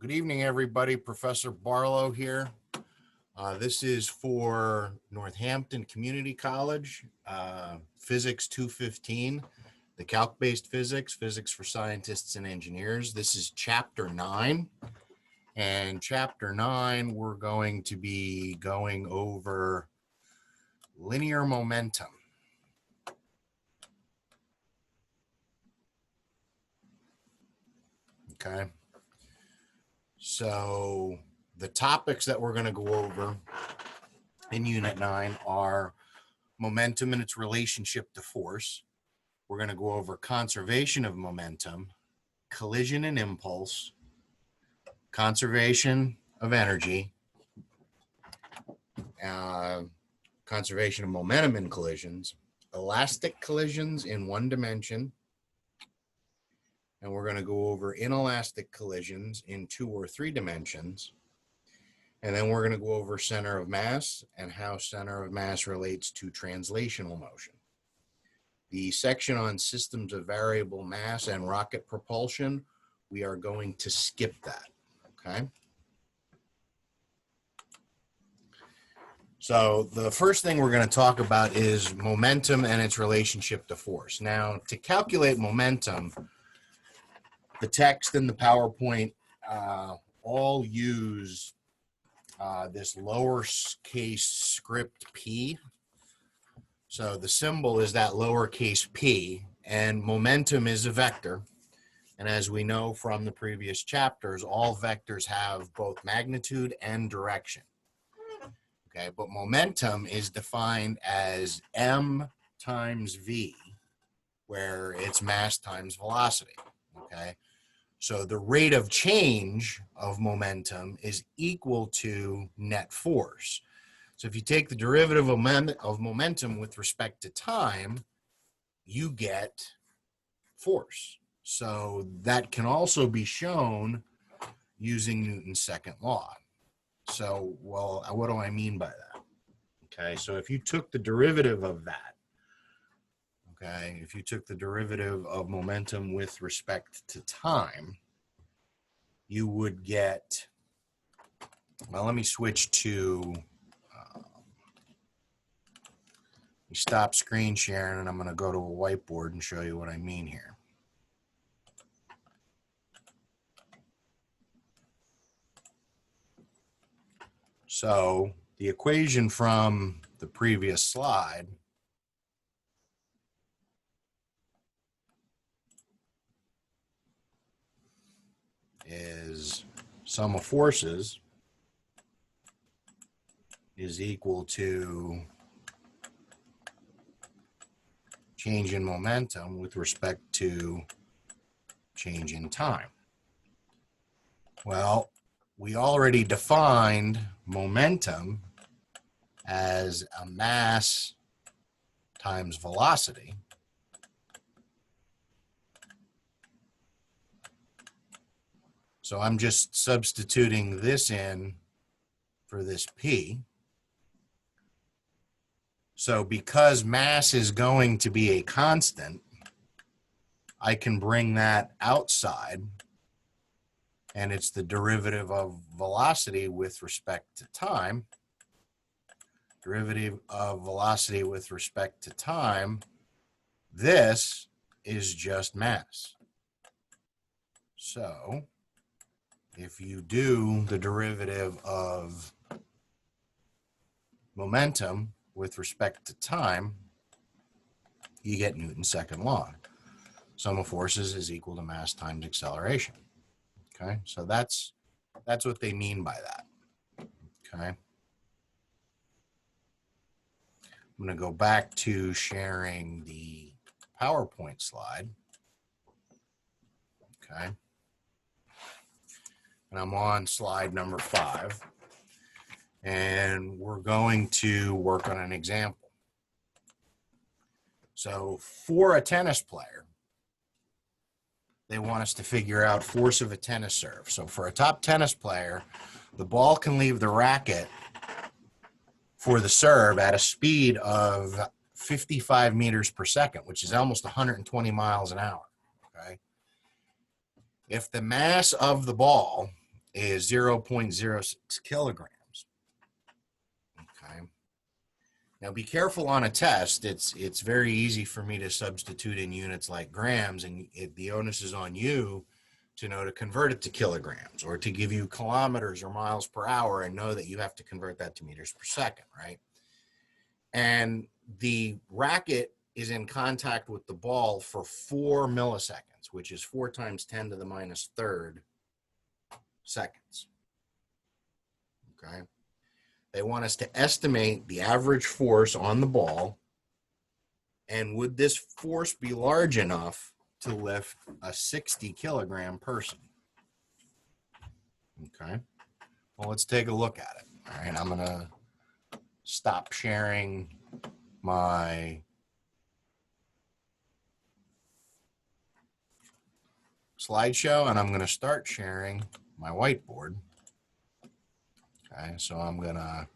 Good evening, everybody. Professor Barlow here. This is for Northampton Community College, Physics 215, the calc-based physics, physics for scientists and engineers. This is Chapter 9. And Chapter 9, we're going to be going over linear momentum. Okay. So the topics that we're going to go over in Unit 9 are momentum and its relationship to force. We're going to go over conservation of momentum, collision and impulse, conservation of energy, conservation of momentum in collisions, elastic collisions in one dimension, and we're going to go over inelastic collisions in 2 or 3 dimensions. And then we're going to go over center of mass and how center of mass relates to translational motion. The section on systems of variable mass and rocket propulsion, we are going to skip that, okay? So the first thing we're going to talk about is momentum and its relationship to force. Now, to calculate momentum, the text and the PowerPoint all use this lowercase script p. So the symbol is that lowercase p, and momentum is a vector. And as we know from the previous chapters, all vectors have both magnitude and direction. Okay, but momentum is defined as m times v, where it's mass times velocity. Okay. So the rate of change of momentum is equal to net force. So if you take the derivative of momentum with respect to time, you get force. So that can also be shown using Newton's second law. So, well, what do I mean by that? Okay, so if you took the derivative of that, okay, if you took the derivative of momentum with respect to time, you would get, well, let me switch to, stop screen sharing, and I'm going to go to a whiteboard and show you what I mean here. So the equation from the previous slide is sum of forces is equal to change in momentum with respect to change in time. Well, we already defined momentum as a mass times velocity. So I'm just substituting this in for this P. So because mass is going to be a constant, I can bring that outside, and it's the derivative of velocity with respect to time. Derivative of velocity with respect to time, this is just mass. So if you do the derivative of momentum with respect to time, you get Newton's second law. Sum of forces is equal to mass times acceleration. Okay, so that's what they mean by that. Okay. I'm going to go back to sharing the PowerPoint slide. Okay. And I'm on slide number 5. And we're going to work on an example. So for a tennis player, they want us to figure out force of a tennis serve. So for a top tennis player, the ball can leave the racket for the serve at a speed of 55 meters per second, which is almost 120 miles an hour. Okay. If the mass of the ball is 0.06 kilograms. Okay. Now be careful on a test. It's very easy for me to substitute in units like grams, and the onus is on you to know to convert it to kilograms, or to give you kilometers or miles per hour and know that you have to convert that to meters per second, right? And the racket is in contact with the ball for 4 milliseconds, which is 4 times 10 to the minus third seconds. Okay. They want us to estimate the average force on the ball, and would this force be large enough to lift a 60 kilogram person? Okay. Well, let's take a look at it. All right. I'm going to stop sharing my slideshow, and I'm going to start sharing my whiteboard. Okay, so I'm going to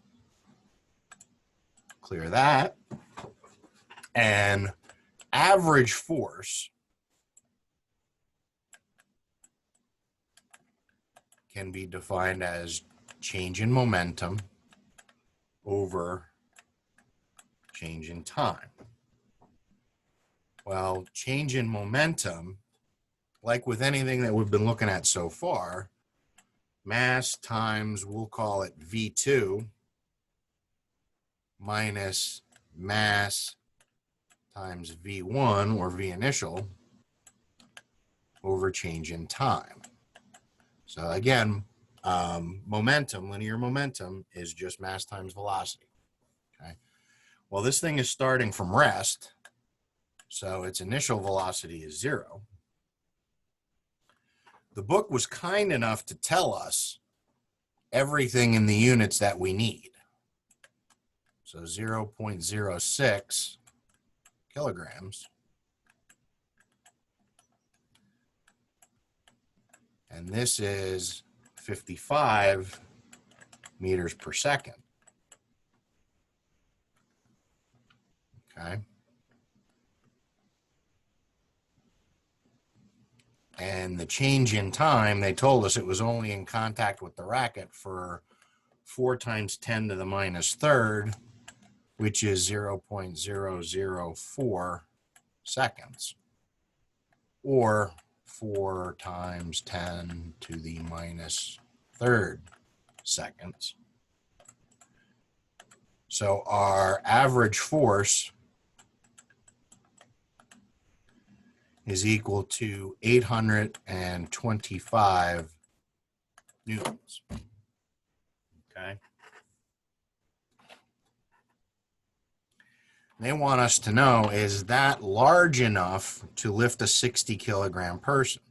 clear that. And average force can be defined as change in momentum over change in time. Well, change in momentum, like with anything that we've been looking at so far, mass times, we'll call it V2, minus mass times V1, or V initial, over change in time. So again, momentum, linear momentum, is just mass times velocity. Okay. Well, this thing is starting from rest, so its initial velocity is 0. The book was kind enough to tell us everything in the units that we need. So 0.06 kilograms. And this is 55 meters per second. Okay. And the change in time, they told us it was only in contact with the racket for 4 times 10 to the minus third, which is 0.004 seconds, or 4 times 10 to the minus third seconds. So our average force is equal to 825 newtons. Okay. They want us to know, is that large enough to lift a 60 kilogram person?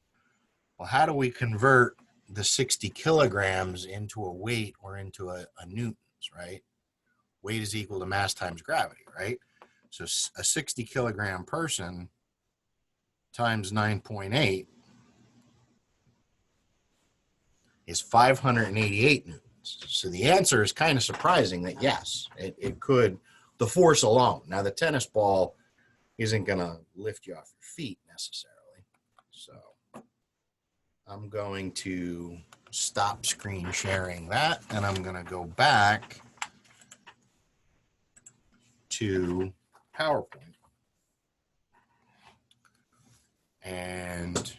Well, how do we convert the 60 kilograms into a weight or into a newtons, right? Weight is equal to mass times gravity, right? So a 60 kilogram person times 9.8 is 588 newtons. So the answer is kind of surprising that yes, it could, the force alone. Now the tennis ball isn't going to lift you off your feet necessarily. So I'm going to stop screen sharing that, and I'm going to go back to PowerPoint. And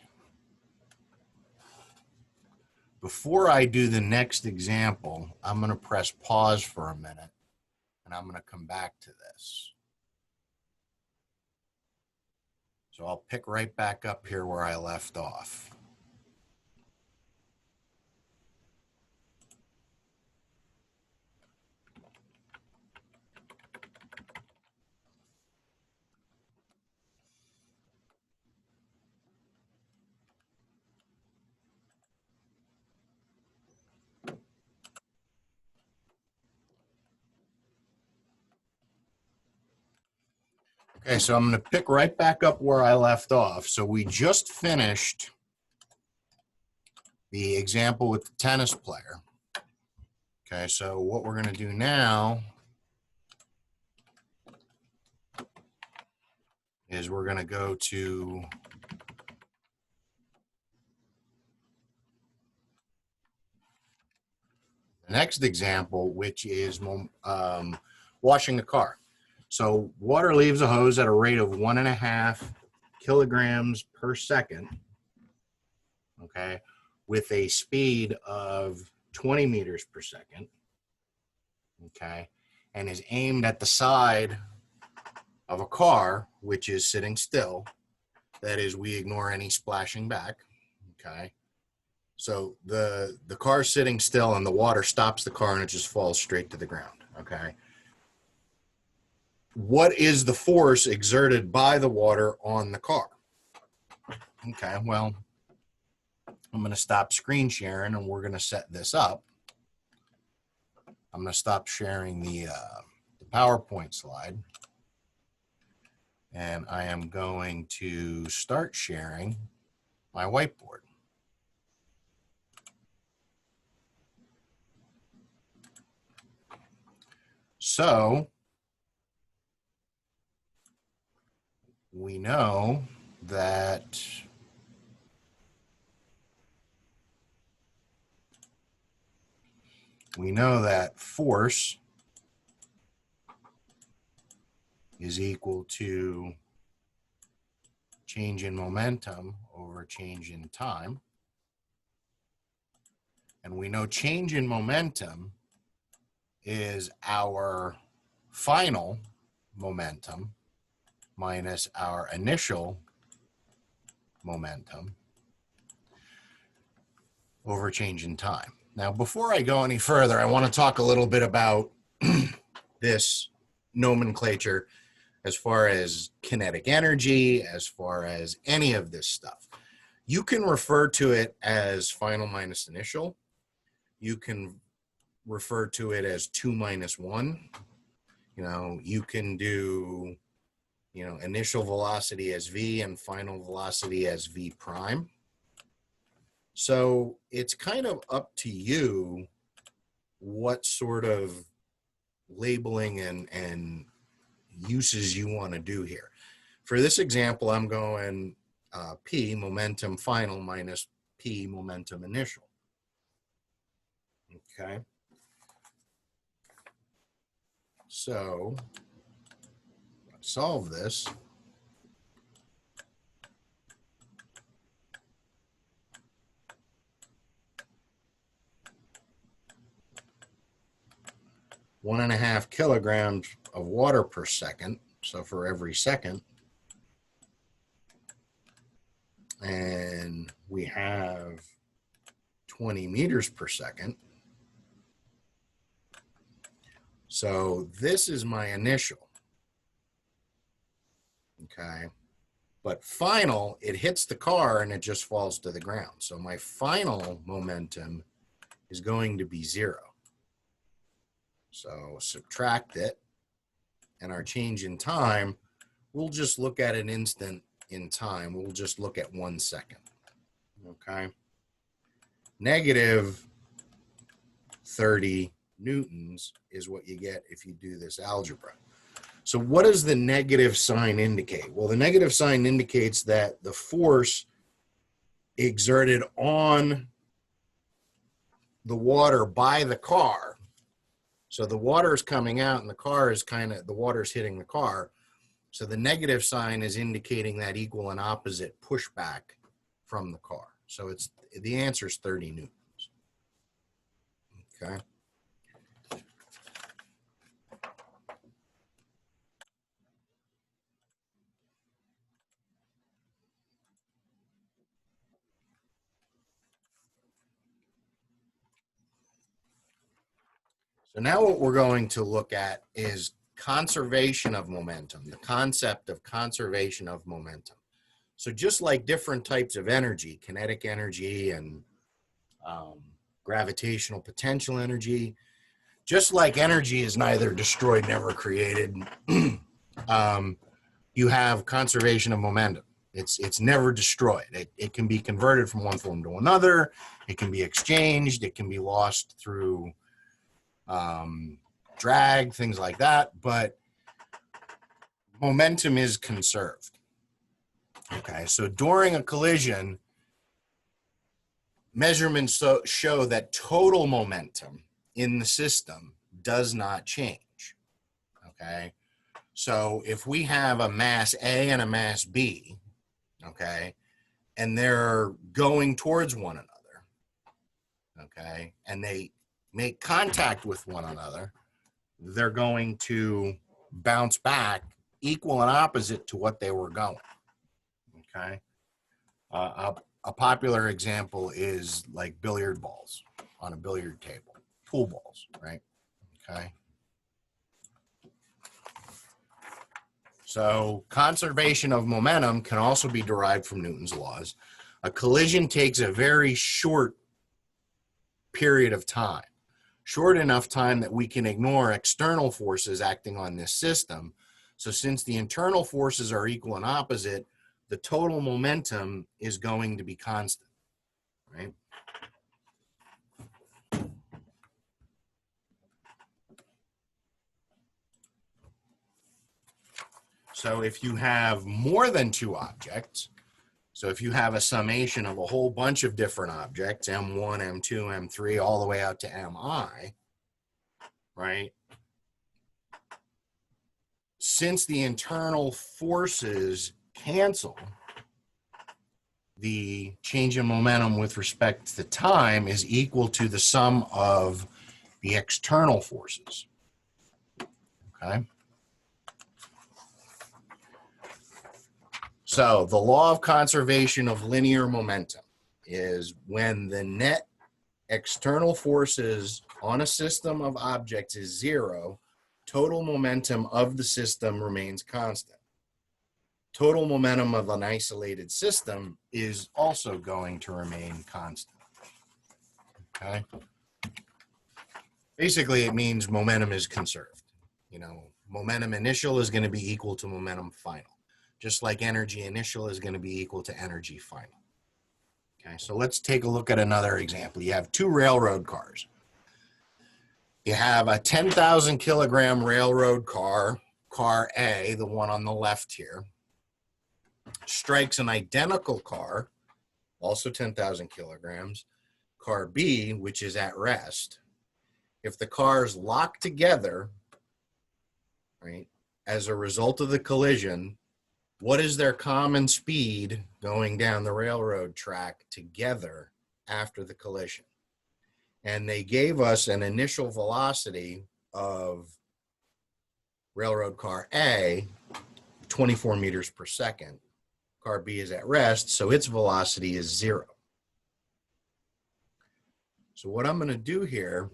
before I do the next example, I'm going to press pause for a minute, and I'm going to come back to this. So I'll pick right back up here where I left off. Okay, so I'm going to pick right back up where I left off. So we just finished the example with the tennis player. Okay, so what we're going to do now is we're going to go to next example, which is washing a car. So water leaves a hose at a rate of 1.5 kilograms per second, okay, with a speed of 20 meters per second, okay, and is aimed at the side of a car, which is sitting still. That is, we ignore any splashing back, okay. So the car's sitting still and the water stops the car and it just falls straight to the ground, okay. What is the force exerted by the water on the car? Okay, well, I'm going to stop screen sharing and we're going to set this up. I'm going to stop sharing the PowerPoint slide. And I am going to start sharing my whiteboard. So we know that force is equal to change in momentum over change in time. And we know change in momentum is our final momentum minus our initial momentum over change in time. Now, before I go any further, I want to talk a little bit about this nomenclature as far as kinetic energy, as far as any of this stuff. You can refer to it as final minus initial. You can refer to it as 2 minus 1. You know, you can do, you know, initial velocity as v and final velocity as v prime. So it's kind of up to you what sort of labeling and uses you want to do here. For this example, I'm going P, momentum final, minus P, momentum initial. Okay. So, solve this. One and a half kilograms of water per second. So for every second. And we have 20 meters per second. So this is my initial. Okay. But final, it hits the car and it just falls to the ground. So my final momentum is going to be 0. So subtract it, and our change in time, we'll just look at an instant in time. We'll just look at 1 second, okay? Negative 30 newtons is what you get if you do this algebra. So what does the negative sign indicate? Well, the negative sign indicates that the force exerted on the water by the car. So the water is coming out and the car is the water's hitting the car. So the negative sign is indicating that equal and opposite pushback from the car. So the answer is 30 newtons. Okay. So now what we're going to look at is conservation of momentum, the concept of conservation of momentum. So just like different types of energy, kinetic energy and gravitational potential energy, just like energy is neither destroyed, never created, you have conservation of momentum. It's never destroyed. It can be converted from one form to another. It can be exchanged. It can be lost through drag, things like that, but momentum is conserved. Okay, so during a collision, measurements show that total momentum in the system does not change. Okay. So if we have a mass A and a mass B, okay, and they're going towards one another, okay, and they make contact with one another, they're going to bounce back equal and opposite to what they were going. Okay. A popular example is like billiard balls on a billiard table, pool balls, right? Okay. So conservation of momentum can also be derived from Newton's laws. A collision takes a very short period of time, short enough time that we can ignore external forces acting on this system. So since the internal forces are equal and opposite, the total momentum is going to be constant, right? So if you have more than two objects, so if you have a summation of a whole bunch of different objects, M1, M2, M3, all the way out to Mi, right? Since the internal forces cancel, the change in momentum with respect to time is equal to the sum of the external forces, okay? So the law of conservation of linear momentum is when the net external forces on a system of objects is zero, total momentum of the system remains constant. Total momentum of an isolated system is also going to remain constant. Okay. Basically, it means momentum is conserved. You know, momentum initial is going to be equal to momentum final, just like energy initial is going to be equal to energy final. Okay, so let's take a look at another example. You have two railroad cars. You have a 10,000 kilogram railroad car, car A, the one on the left here, strikes an identical car, also 10,000 kilograms, car B, which is at rest. If the cars lock together, right, as a result of the collision, what is their common speed going down the railroad track together after the collision? And they gave us an initial velocity of railroad car A, 24 meters per second. Car B is at rest, so its velocity is 0. So what I'm going to do here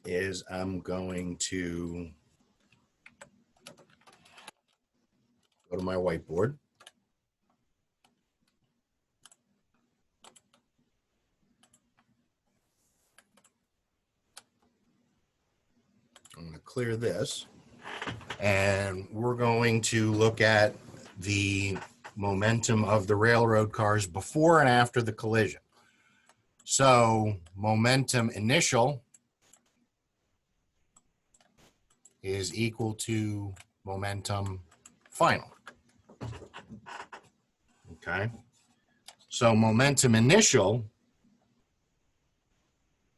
is I'm going to go to my whiteboard. I'm going to clear this, and we're going to look at the momentum of the railroad cars before and after the collision. So momentum initial is equal to momentum final. Okay. So momentum initial,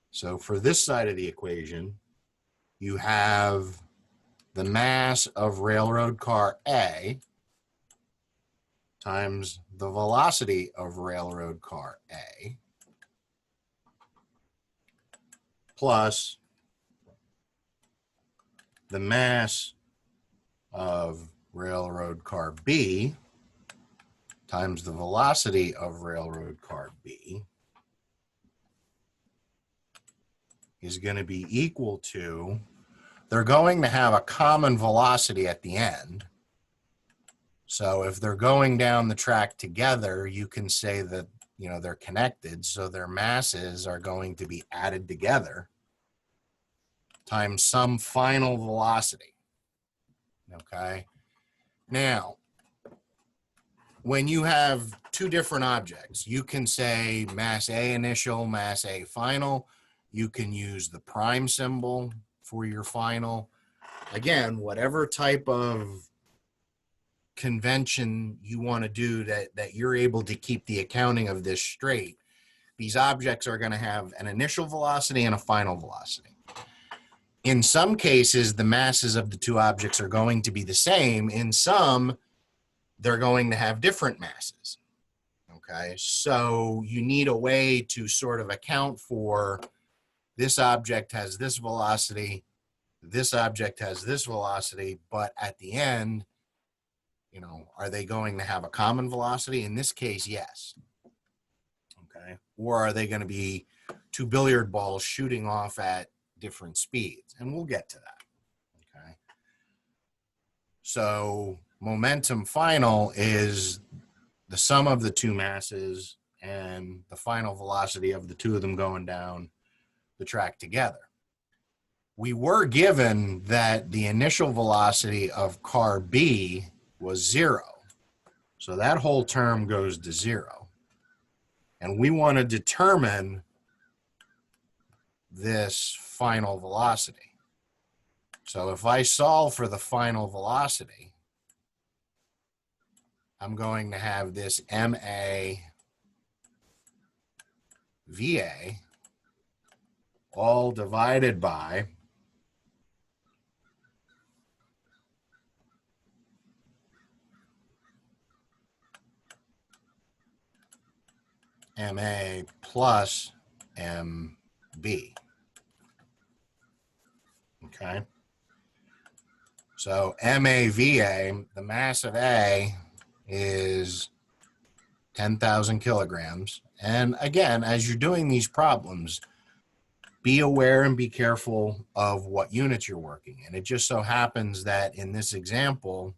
so for this side of the equation, you have the mass of railroad car A times the velocity of railroad car A plus the mass of railroad car B times the velocity of railroad car B is going to be equal to, they're going to have a common velocity at the end. So if they're going down the track together, you can say that, you know, they're connected. So their masses are going to be added together times some final velocity. Okay. Now, when you have two different objects, you can say mass A initial, mass A final. You can use the prime symbol for your final. Again, whatever type of convention you want to do that you're able to keep the accounting of this straight, these objects are going to have an initial velocity and a final velocity. In some cases, the masses of the two objects are going to be the same. In some, they're going to have different masses. Okay, so you need a way to sort of account for this object has this velocity, this object has this velocity, but at the end, you know, are they going to have a common velocity? In this case, yes. Okay, or are they going to be two billiard balls shooting off at different speeds? And we'll get to that. Okay, so momentum final is the sum of the two masses and the final velocity of the two of them going down the track together. We were given that the initial velocity of car B was 0. So that whole term goes to 0. And we want to determine this final velocity. So if I solve for the final velocity, I'm going to have this MA VA all divided by MA plus MB. Okay. So MAVA, the mass of A is 10,000 kilograms. And again, as you're doing these problems, be aware and be careful of what units you're working in. It just so happens that in this example,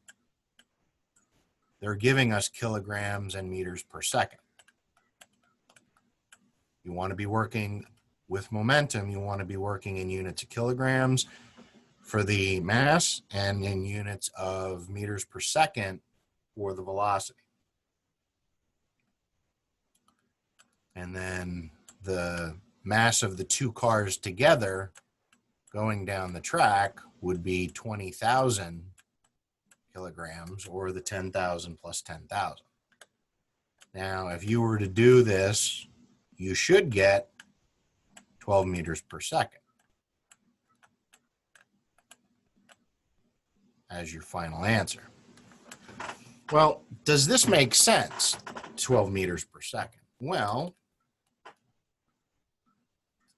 they're giving us kilograms and meters per second. You want to be working with momentum, you want to be working in units of kilograms for the mass and in units of meters per second for the velocity. And then the mass of the two cars together going down the track would be 20,000 kilograms, or the 10,000 plus 10,000. Now, if you were to do this, you should get 12 meters per second as your final answer. Well, does this make sense, 12 meters per second? Well,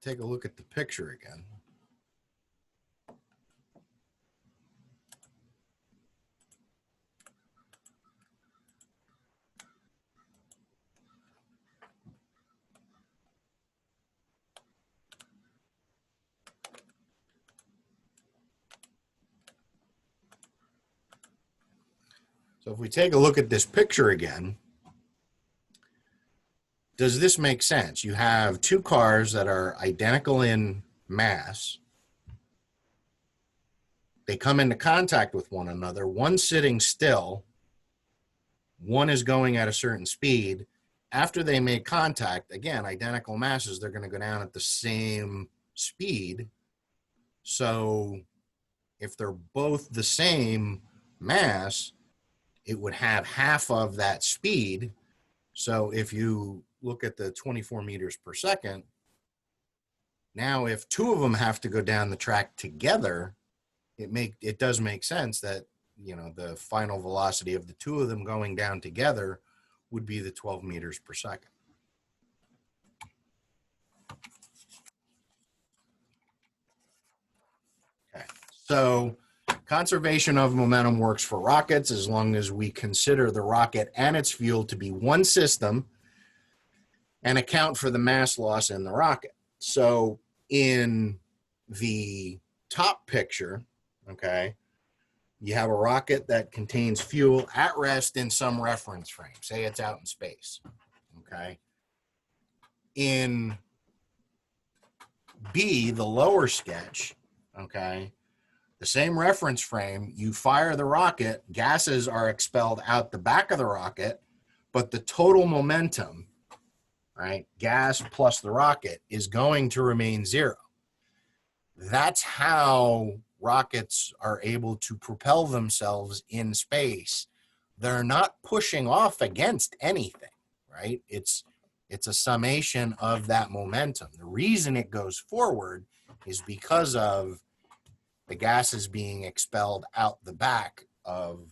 take a look at the picture again. So if we take a look at this picture again, does this make sense? You have two cars that are identical in mass. They come into contact with one another. One's sitting still. One is going at a certain speed. After they make contact, again, identical masses, they're going to go down at the same speed. So if they're both the same mass, it would have half of that speed. So if you look at the 24 meters per second, now if two of them have to go down the track together, it does make sense that, you know, the final velocity of the two of them going down together would be the 12 meters per second. Okay, so conservation of momentum works for rockets as long as we consider the rocket and its fuel to be one system and account for the mass loss in the rocket. So in the top picture, okay, you have a rocket that contains fuel at rest in some reference frame. Say it's out in space, okay? In B, the lower sketch, okay, the same reference frame, you fire the rocket, gases are expelled out the back of the rocket, but the total momentum, right, gas plus the rocket, is going to remain 0. That's how rockets are able to propel themselves in space. They're not pushing off against anything, right? It's It's a summation of that momentum. The reason it goes forward is because of the gases being expelled out the back of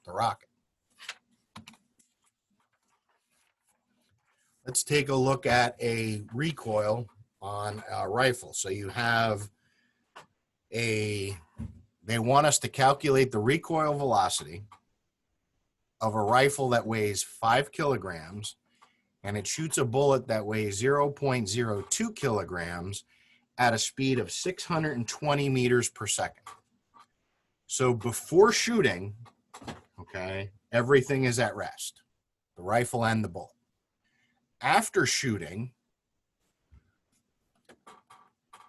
the rocket. Let's take a look at a recoil on a rifle. So you have they want us to calculate the recoil velocity of a rifle that weighs 5 kilograms and it shoots a bullet that weighs 0.02 kilograms at a speed of 620 meters per second. So before shooting, okay, everything is at rest, the rifle and the bullet. After shooting,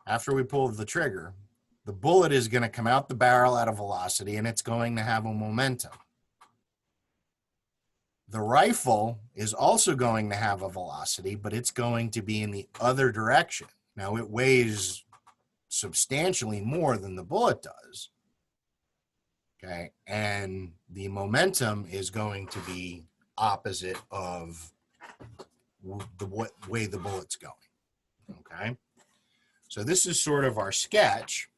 after we pull the trigger, the bullet is going to come out the barrel at a velocity and it's going to have a momentum. The rifle is also going to have a velocity, but it's going to be in the other direction. Now, it weighs substantially more than the bullet does, okay? And the momentum is going to be opposite of the way the bullet's going, okay? So this is sort of our sketch.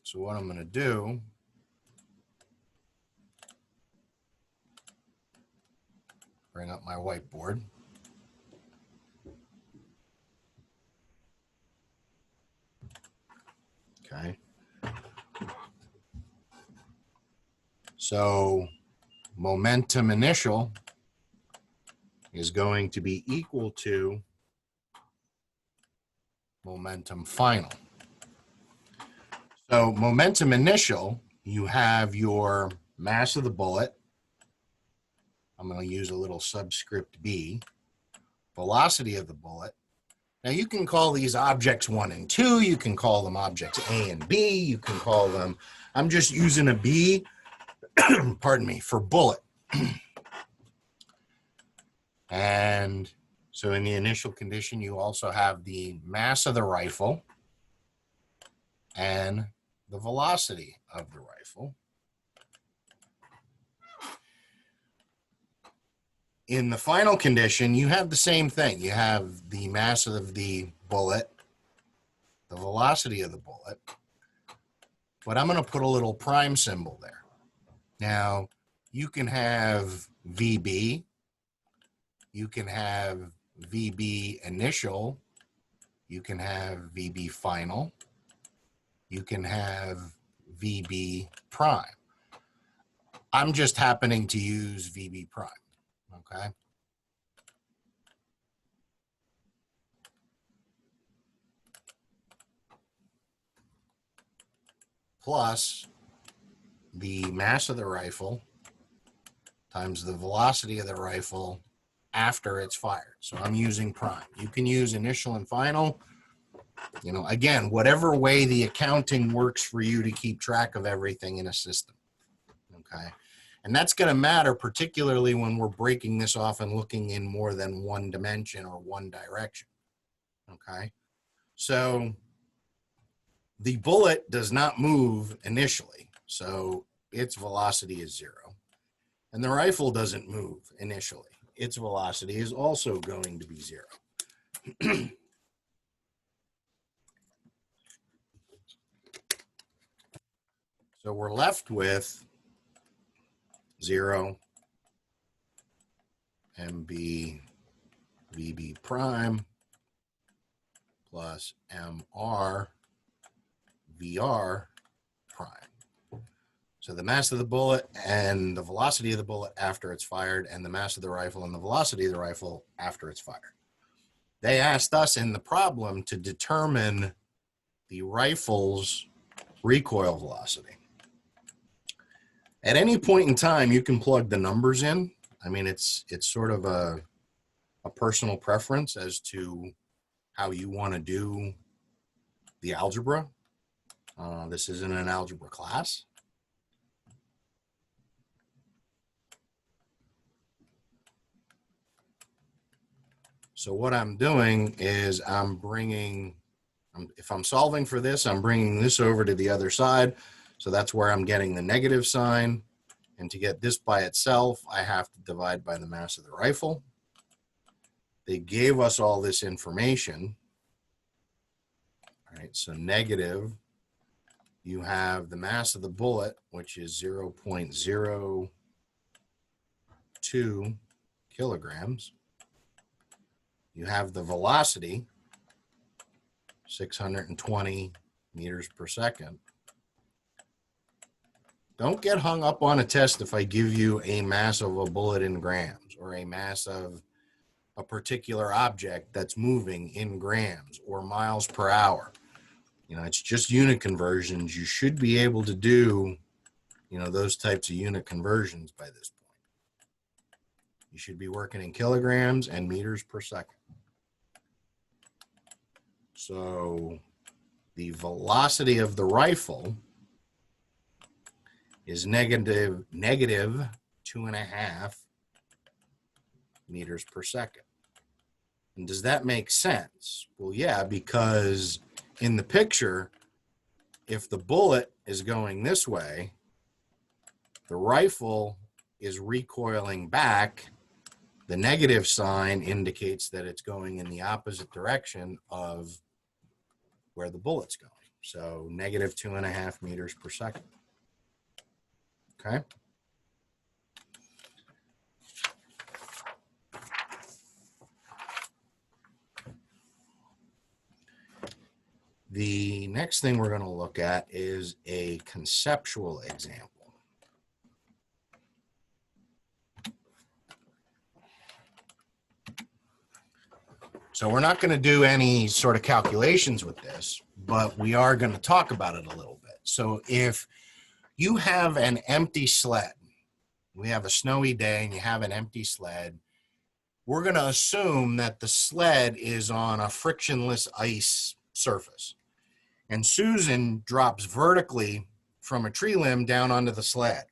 So what I'm going to do, bring up my whiteboard. Okay. So momentum initial is going to be equal to momentum final. So momentum initial, you have your mass of the bullet. I'm going to use a little subscript B. Velocity of the bullet. Now you can call these objects 1 and 2. You can call them objects A and B. You can call them, I'm just using a B, pardon me, for bullet. And so in the initial condition, you also have the mass of the rifle and the velocity of the rifle. In the final condition, you have the same thing. You have the mass of the bullet, the velocity of the bullet, but I'm going to put a little prime symbol there. Now, you can have VB, you can have VB initial, you can have VB final, you can have VB prime. I'm just happening to use VB prime, okay? Plus the mass of the rifle times the velocity of the rifle after it's fired. So I'm using prime. You can use initial and final. You know, again, whatever way the accounting works for you to keep track of everything in a system, okay? And that's going to matter particularly when we're breaking this off and looking in more than one dimension or one direction, okay? So the bullet does not move initially, so its velocity is 0. And the rifle doesn't move initially. Its velocity is also going to be 0. So we're left with 0 MB VB prime plus MR VR prime. So the mass of the bullet and the velocity of the bullet after it's fired, and the mass of the rifle and the velocity of the rifle after it's fired. They asked us in the problem to determine the rifle's recoil velocity. At any point in time, you can plug the numbers in. I mean, it's sort of a personal preference as to how you want to do the algebra. This isn't an algebra class. So what I'm doing is if I'm solving for this, I'm bringing this over to the other side. So that's where I'm getting the negative sign. And to get this by itself, I have to divide by the mass of the rifle. They gave us all this information. All right, so negative, you have the mass of the bullet, which is 0.02 kilograms. You have the velocity, 620 meters per second. Don't get hung up on a test if I give you a mass of a bullet in grams or a mass of a particular object that's moving in grams or miles per hour. You know, it's just unit conversions. You should be able to do, you know, those types of unit conversions by this point. You should be working in kilograms and meters per second. So the velocity of the rifle is negative 2.5 meters per second. And does that make sense? Well, yeah, because in the picture, if the bullet is going this way, the rifle is recoiling back. The negative sign indicates that it's going in the opposite direction of where the bullet's going. So negative 2.5 meters per second. Okay. The next thing we're going to look at is a conceptual example. So we're not going to do any sort of calculations with this, but we are going to talk about it a little bit. So if you have an empty sled, we have a snowy day and you have an empty sled, we're going to assume that the sled is on a frictionless ice surface. And Susan drops vertically from a tree limb down onto the sled.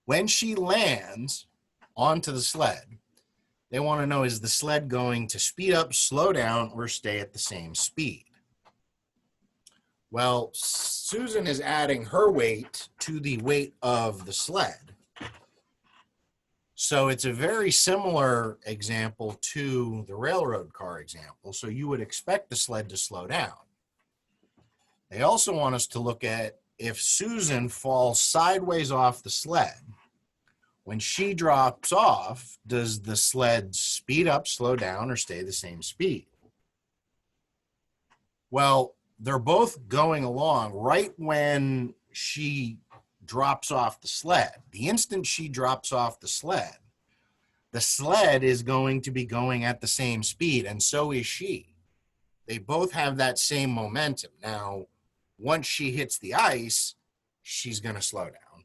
When she lands onto the sled, they want to know, is the sled going to speed up, slow down, or stay at the same speed? Well, Susan is adding her weight to the weight of the sled. So it's a very similar example to the railroad car example. So you would expect the sled to slow down. They also want us to look at if Susan falls sideways off the sled, when she drops off, does the sled speed up, slow down, or stay the same speed? Well, they're both going along right when she drops off the sled. The instant she drops off the sled is going to be going at the same speed, and so is she. They both have that same momentum. Now, once she hits the ice, she's going to slow down.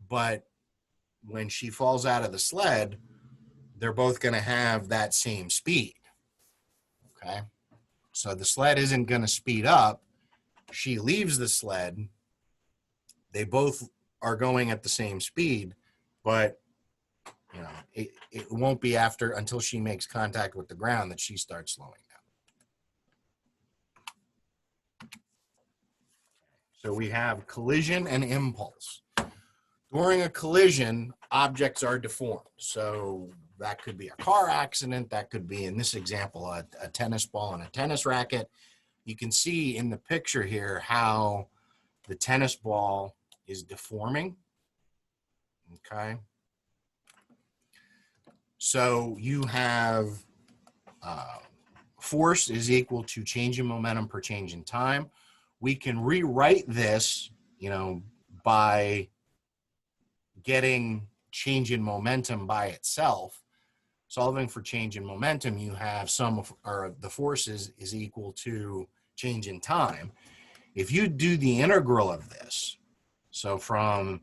But when she falls out of the sled, they're both going to have that same speed. Okay? So the sled isn't going to speed up. She leaves the sled. They both are going at the same speed, but you know, it won't be until she makes contact with the ground that she starts slowing down. So we have collision and impulse. During a collision, objects are deformed. So that could be a car accident. That could be, in this example, a tennis ball and a tennis racket. You can see in the picture here how the tennis ball is deforming. Okay. So you have force is equal to change in momentum per change in time. We can rewrite this, you know, by getting change in momentum by itself. Solving for change in momentum, you have the forces is equal to change in time. If you do the integral of this, so from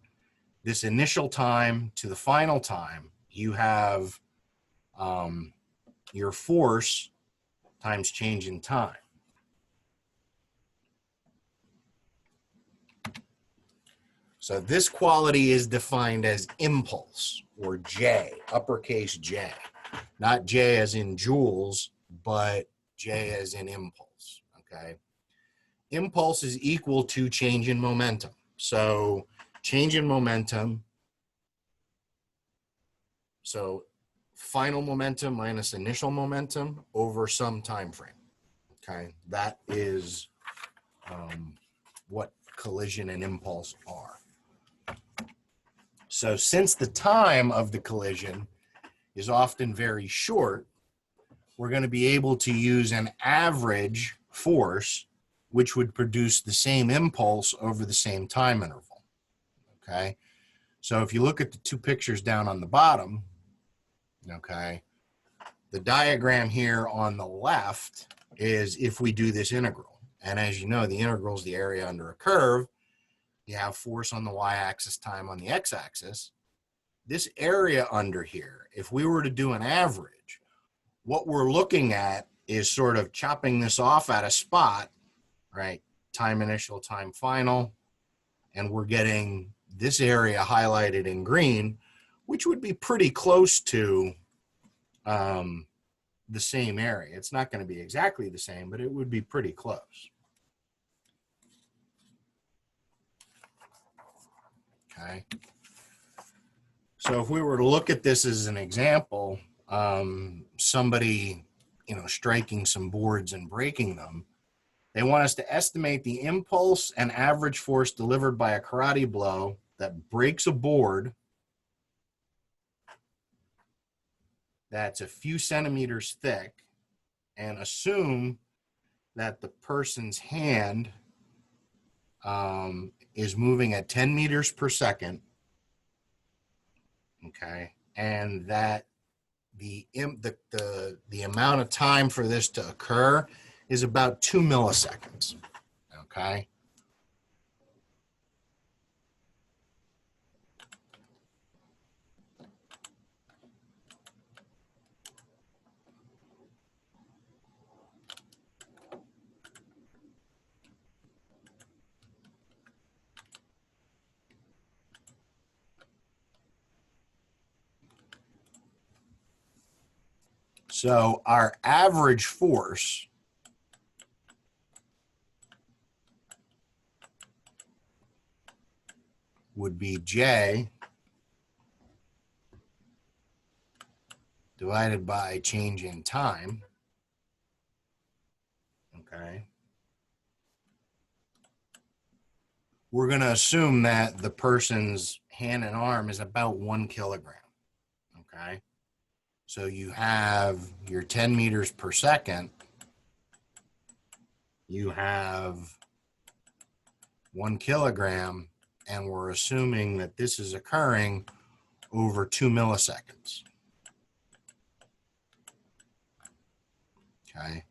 this initial time to the final time, you have your force times change in time. So this quality is defined as impulse, or J, uppercase J. Not J as in joules, but J as in impulse, okay? Impulse is equal to change in momentum. So change in momentum. So final momentum minus initial momentum over some time frame. Okay, that is what collision and impulse are. So since the time of the collision is often very short, we're going to be able to use an average force, which would produce the same impulse over the same time interval. Okay, so if you look at the two pictures down on the bottom, okay, the diagram here on the left is if we do this integral. And as you know, the integral is the area under a curve. You have force on the y-axis, time on the x-axis. This area under here, if we were to do an average, what we're looking at is sort of chopping this off at a spot, right? Time initial, time final. And we're getting this area highlighted in green, which would be pretty close to the same area. It's not going to be exactly the same, but it would be pretty close. Okay. So if we were to look at this as an example, somebody, striking some boards and breaking them, they want us to estimate the impulse and average force delivered by a karate blow that breaks a board that's a few centimeters thick, and assume that the person's hand is moving at 10 meters per second, okay, and that the amount of time for this to occur is about 2 milliseconds, okay? So our average force would be J divided by change in time, okay? We're going to assume that the person's hand and arm is about 1 kilogram, okay? So you have your 10 meters per second, you have 1 kilogram, and we're assuming that this is occurring over 2 milliseconds. Okay,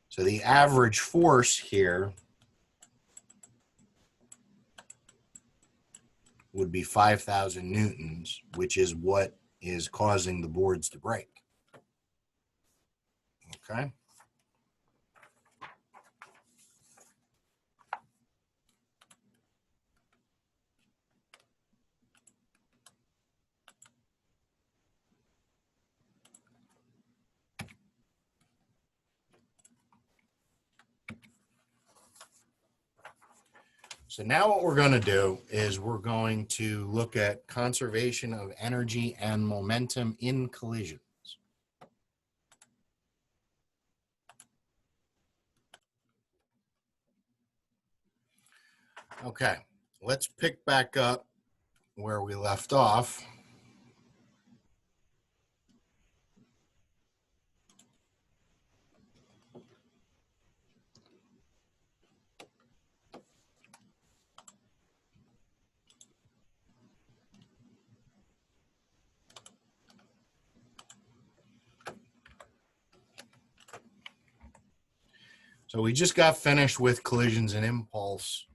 so the average force here would be 5,000 newtons, which is what is causing the boards to break. Okay. So now what we're going to do is we're going to look at conservation of energy and momentum in collisions. Okay, let's pick back up where we left off. So we just got finished with collisions and impulse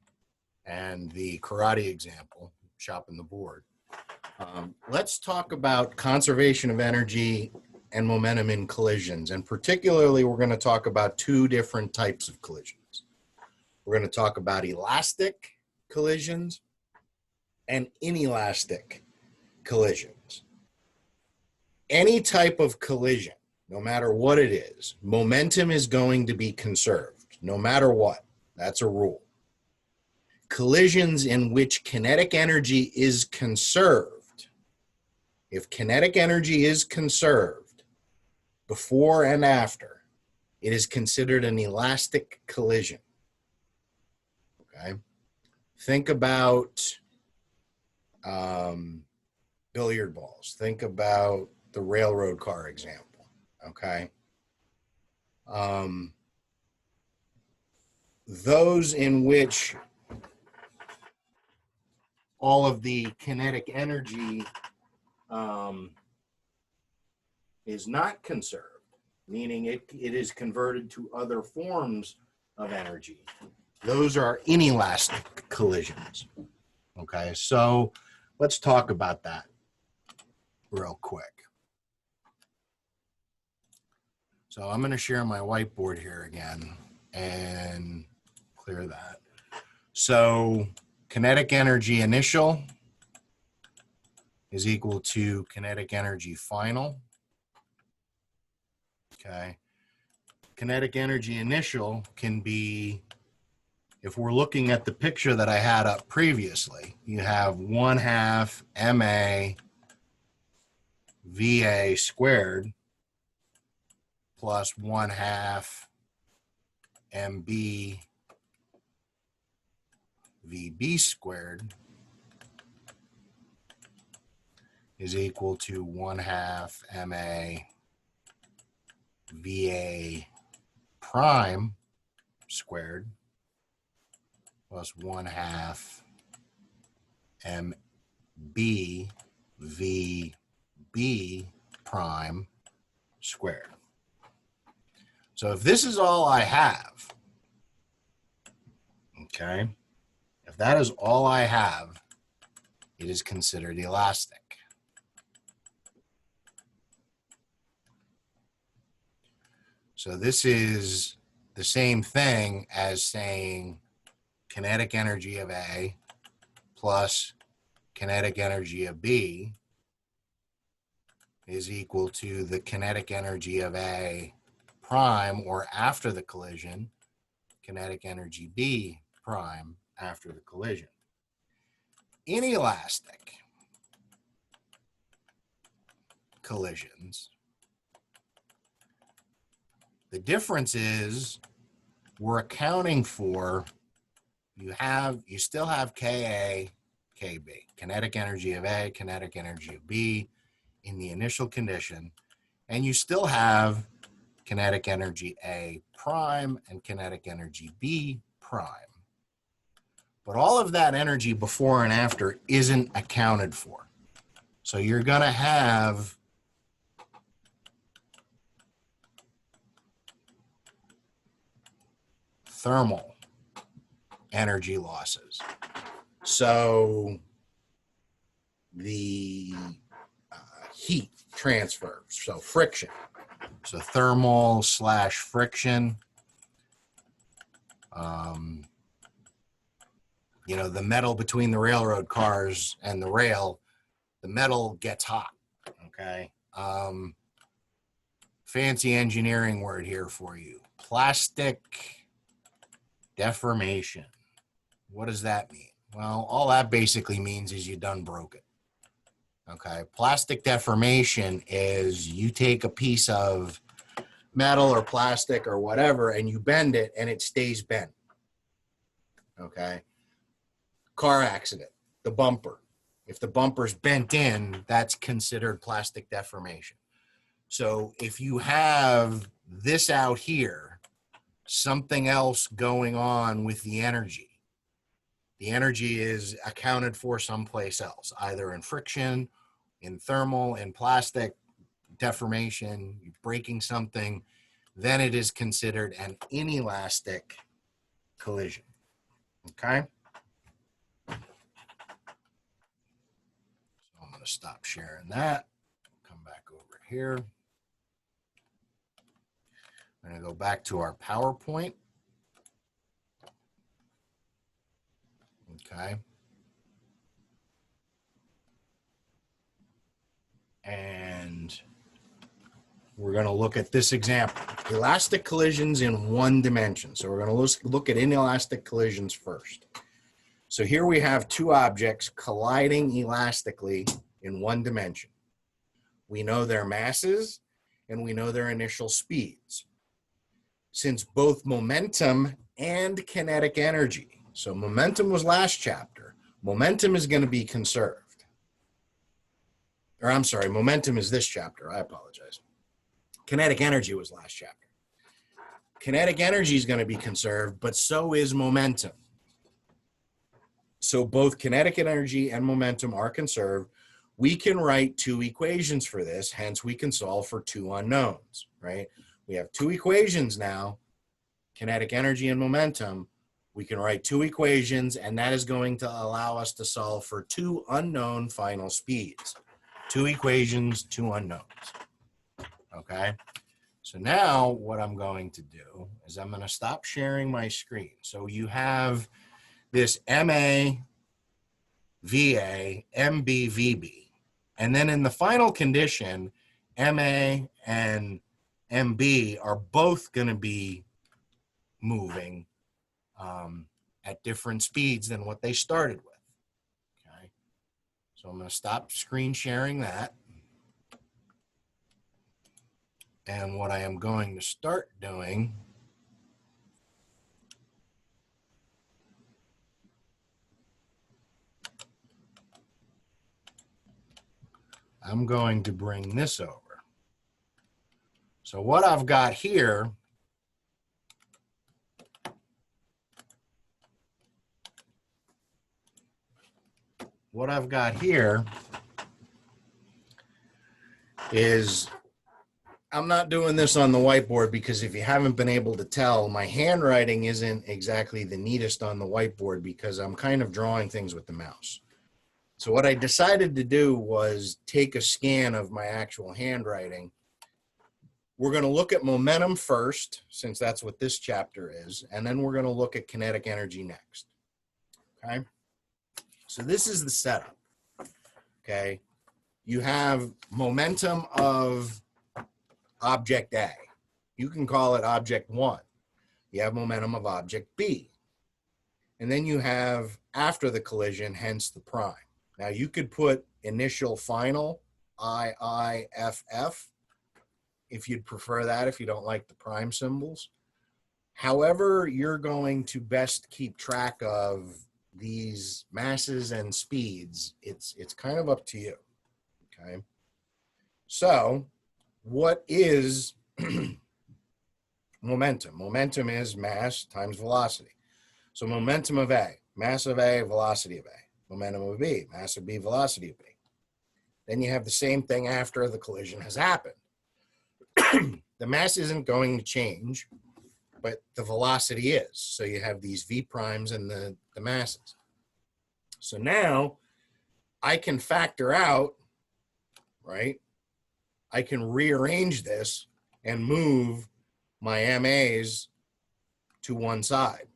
and the karate example, chopping the board. Let's talk about conservation of energy and momentum in collisions. And particularly, we're going to talk about two different types of collisions. We're going to talk about elastic collisions and inelastic collisions. Any type of collision, no matter what it is, momentum is going to be conserved, no matter what. That's a rule. collisions in which kinetic energy is conserved, if kinetic energy is conserved before and after, it is considered an elastic collision. Okay. Think about billiard balls. Think about the railroad car example. Okay. Those in which all of the kinetic energy is not conserved, meaning it is converted to other forms of energy. Those are inelastic collisions. Okay, so let's talk about that real quick. So I'm going to share my whiteboard here again and clear that. So kinetic energy initial is equal to kinetic energy final. Okay. Kinetic energy initial can be, if we're looking at the picture that I had up previously, you have 1/2 ma va squared plus 1/2 mb vb squared is equal to 1/2 ma va prime squared plus 1/2 mb vb prime squared. So if this is all I have, okay, if that is all I have, it is considered elastic. So this is the same thing as saying kinetic energy of A plus kinetic energy of B is equal to the kinetic energy of A prime, or after the collision, kinetic energy B prime after the collision. Inelastic collisions, the difference is we're accounting for, you still have Ka, Kb, kinetic energy of A, kinetic energy of B in the initial condition, and you still have kinetic energy A prime and kinetic energy B prime. But all of that energy before and after isn't accounted for. So you're going to have thermal energy losses. So the heat transfer, so friction. So thermal / friction. You know, the metal between the railroad cars and the rail, the metal gets hot, okay? Fancy engineering word here for you. Plastic deformation. What does that mean? Well, all that basically means is you done broke it. Okay, plastic deformation is you take a piece of metal or plastic or whatever and you bend it and it stays bent. Okay, car accident, the bumper. If the bumper's bent in, that's considered plastic deformation. So if you have this out here, something else going on with the energy is accounted for someplace else, either in friction, in thermal, in plastic deformation, you're breaking something, then it is considered an inelastic collision. Okay? So I'm going to stop sharing that. Come back over here. I'm going to go back to our PowerPoint. Okay. And we're going to look at this example. Elastic collisions in one dimension. So we're going to look at inelastic collisions first. So here we have two objects colliding elastically in one dimension. We know their masses and we know their initial speeds. Since both momentum and kinetic energy, so momentum was last chapter, momentum is going to be conserved. Or I'm sorry, momentum is this chapter, I apologize. Kinetic energy was last chapter. Kinetic energy is going to be conserved, but so is momentum. So both kinetic energy and momentum are conserved. We can write two equations for this, hence we can solve for two unknowns, right? We have two equations now, kinetic energy and momentum. We can write two equations, and that is going to allow us to solve for two unknown final speeds. Two equations, two unknowns, okay? So now what I'm going to do is I'm going to stop sharing my screen. So you have this MA, VA, MB, VB. And then in the final condition, MA and MB are both going to be moving at different speeds than what they started with. Okay. So I'm going to stop screen sharing that. And what I am going to start doing I'm going to bring this over. So what I've got here is I'm not doing this on the whiteboard because if you haven't been able to tell, my handwriting isn't exactly the neatest on the whiteboard because I'm kind of drawing things with the mouse. So what I decided to do was take a scan of my actual handwriting. We're going to look at momentum first, since that's what this chapter is, and then we're going to look at kinetic energy next. Okay? So this is the setup. Okay? You have momentum of object A. You can call it object 1. You have momentum of object B. And then you have after the collision, hence the prime. Now you could put initial final, IIFF, if you'd prefer that, if you don't like the prime symbols. However, you're going to best keep track of these masses and speeds. It's kind of up to you, okay? So what is momentum? Momentum is mass times velocity. So momentum of A, mass of A, velocity of A. Momentum of B, mass of B, velocity of B. Then you have the same thing after the collision has happened. The mass isn't going to change, but the velocity is. So you have these V primes and the masses. So now I can factor out, right? I can rearrange this and move my MAs to one side.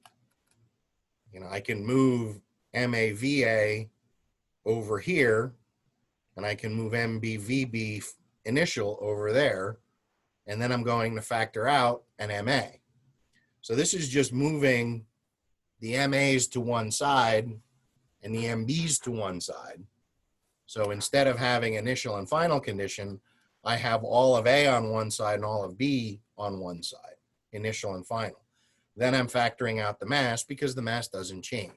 You know, I can move MAVA over here, and I can move MBVB initial over there, and then I'm going to factor out an MA. So this is just moving the MAs to one side and the MBs to one side. So instead of having initial and final condition, I have all of A on one side and all of B on one side, initial and final. Then I'm factoring out the mass because the mass doesn't change.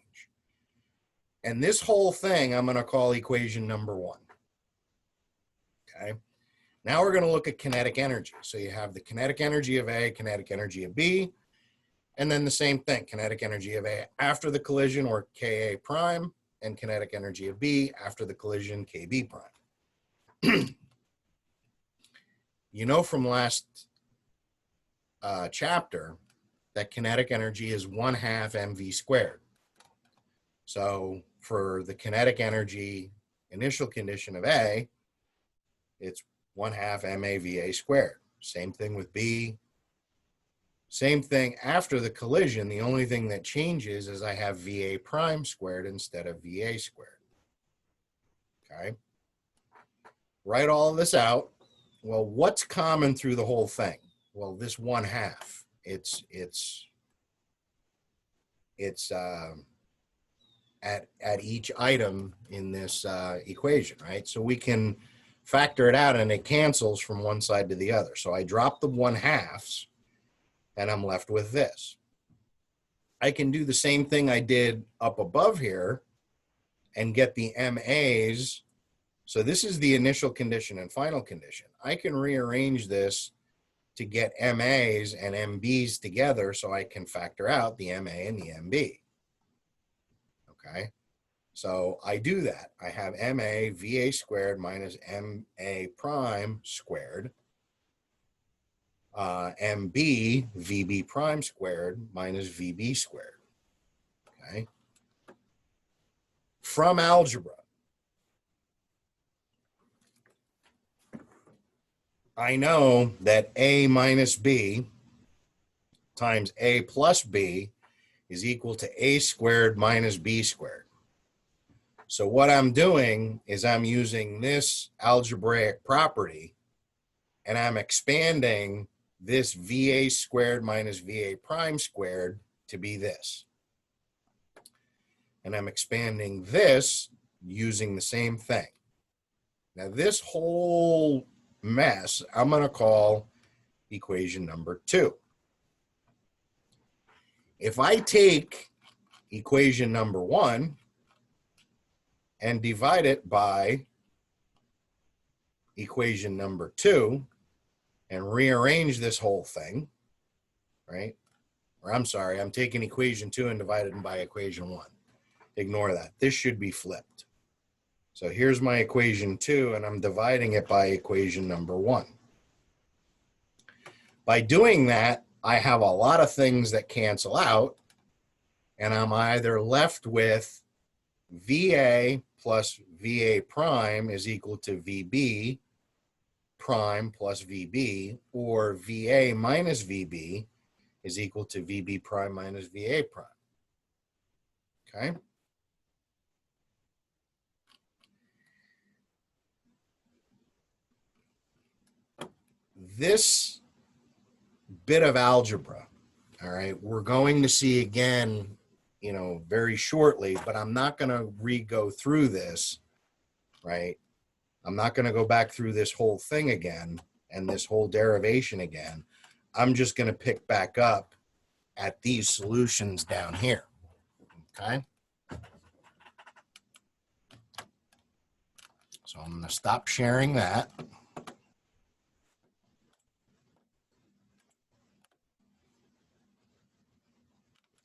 And this whole thing I'm going to call equation number 1. Okay. Now we're going to look at kinetic energy. So you have the kinetic energy of A, kinetic energy of B, and then the same thing, kinetic energy of A after the collision, or Ka prime, and kinetic energy of B after the collision, Kb prime. You know from last chapter that kinetic energy is 1/2 mv squared. So for the kinetic energy initial condition of A, it's 1/2 MAVA squared. Same thing with B. Same thing after the collision. The only thing that changes is I have VA prime squared instead of VA squared. Okay. Write all of this out. Well, what's common through the whole thing? Well, this 1/2. It's at each item in this equation, right? So we can factor it out and it cancels from one side to the other. So I drop the 1/2 and I'm left with this. I can do the same thing I did up above here and get the MAs. So this is the initial condition and final condition. I can rearrange this to get MAs and MBs together so I can factor out the MA and the MB. Okay, so I do that. I have MA VA squared minus MA prime squared, MB VB prime squared minus VB squared. Okay, from algebra, I know that A minus B times A plus B is equal to A squared minus B squared. So what I'm doing is I'm using this algebraic property and I'm expanding this VA squared minus VA prime squared to be this. And I'm expanding this using the same thing. Now this whole mess I'm going to call equation number 2. If I take equation number 1 and divide it by equation number 2 and rearrange this whole thing, right? Or I'm sorry, I'm taking equation 2 and dividing it by equation 1. Ignore that. This should be flipped. So here's my equation 2 and I'm dividing it by equation number 1. By doing that, I have a lot of things that cancel out, and I'm either left with VA plus VA prime is equal to VB prime plus VB, or VA minus VB is equal to VB prime minus VA prime. Okay? This bit of algebra, all right, we're going to see again, you know, very shortly, but I'm not going to re-go through this, right? I'm not going to go back through this whole thing again and this whole derivation again. I'm just going to pick back up at these solutions down here, okay? So I'm going to stop sharing that.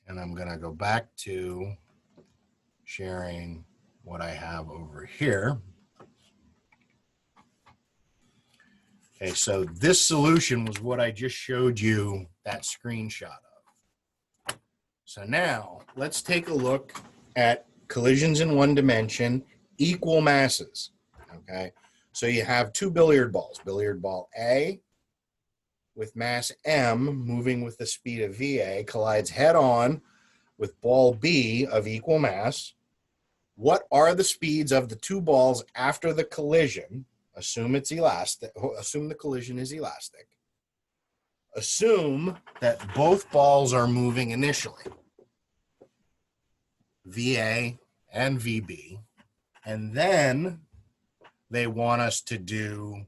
And I'm going to go back to sharing what I have over here. Okay, so this solution was what I just showed you that screenshot of. So now let's take a look at collisions in one dimension, equal masses. Okay, so you have two billiard balls, billiard ball A with mass M moving with the speed of VA collides head on with ball B of equal mass. What are the speeds of the two balls after the collision? Assume it's elastic. Assume the collision is elastic. Assume that both balls are moving initially, VA and VB, and then they want us to do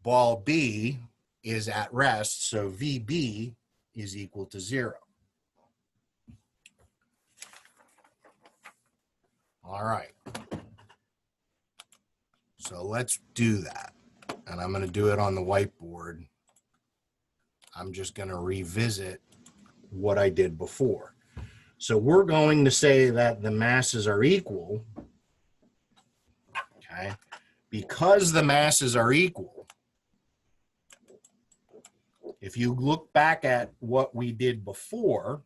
ball B is at rest, so VB is equal to 0. All right. So let's do that. And I'm going to do it on the whiteboard. I'm just going to revisit what I did before. So we're going to say that the masses are equal. Okay. Because the masses are equal, if you look back at what we did before,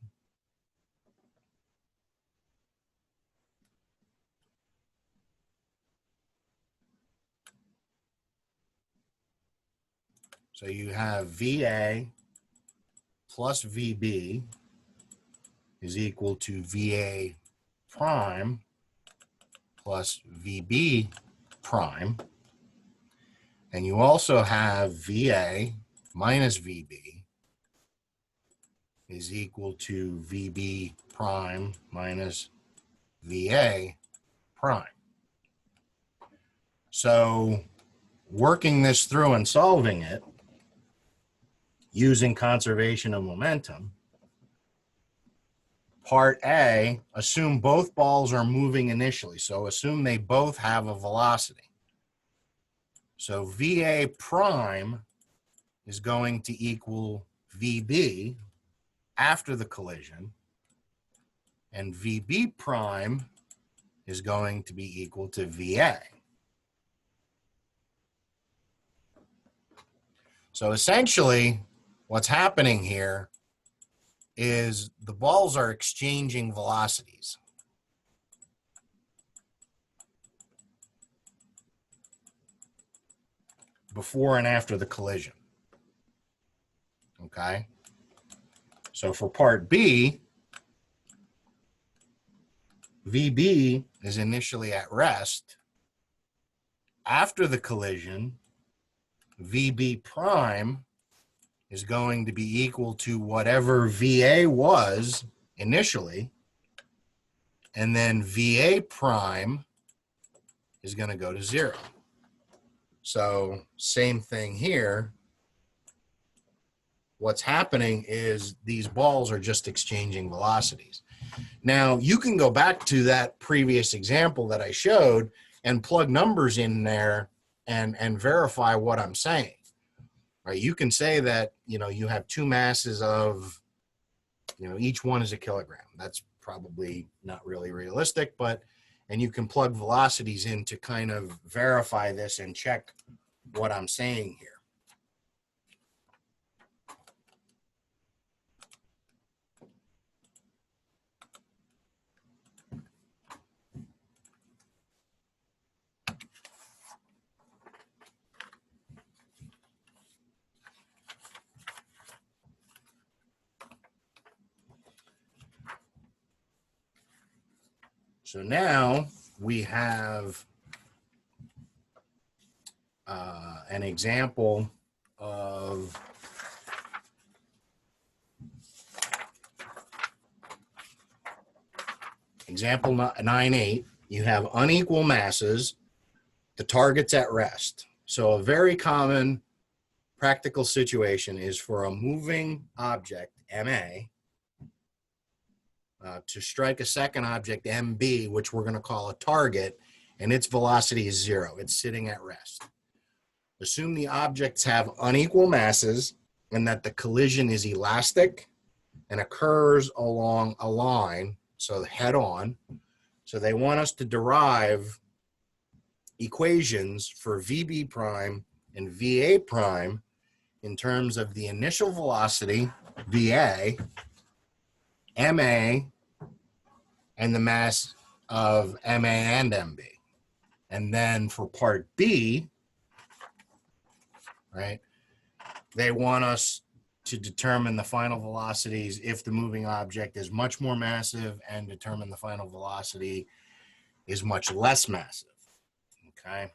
so you have VA plus VB is equal to VA prime plus VB prime. And you also have VA minus VB is equal to VB prime minus VA prime. So working this through and solving it using conservation of momentum, part A, assume both balls are moving initially. So assume they both have a velocity. So VA prime is going to equal VB after the collision, and VB prime is going to be equal to VA. So essentially, what's happening here is the balls are exchanging velocities. Before and after the collision. Okay? So for part B, VB is initially at rest. After the collision, VB prime is going to be equal to whatever VA was initially, and then VA prime is going to go to 0. So same thing here. What's happening is these balls are just exchanging velocities. Now, you can go back to that previous example that I showed and plug numbers in there and verify what I'm saying. Right? You can say that, you have two masses of, each one is a kilogram. That's probably not really realistic, and you can plug velocities in to kind of verify this and check what I'm saying here. So now we have an example of example 9.8. You have unequal masses. The target's at rest. So a very common practical situation is for a moving object, MA, to strike a second object, MB, which we're going to call a target, and its velocity is 0. It's sitting at rest. Assume the objects have unequal masses and that the collision is elastic and occurs along a line, so head on. So they want us to derive equations for VB prime and VA prime in terms of the initial velocity, VA, MA, and the mass of MA and MB. And then for part B, right, they want us to determine the final velocities if the moving object is much more massive and determine the final velocity is much less massive. Okay.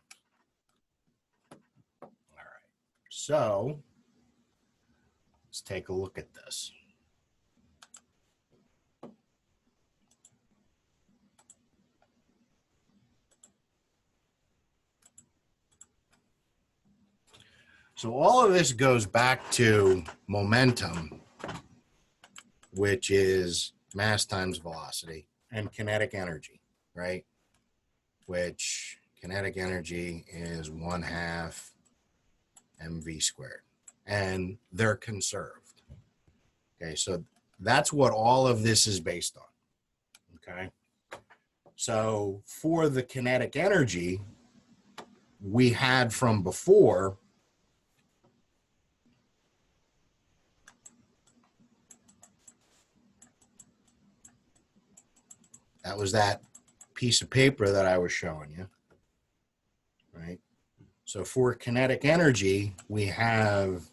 All right. So let's take a look at this. So all of this goes back to momentum, which is mass times velocity, and kinetic energy, right? Which kinetic energy is 1/2 mv squared, and they're conserved. Okay, so that's what all of this is based on. Okay, so for the kinetic energy we had from before, that was that piece of paper that I was showing you, right? So for kinetic energy, we have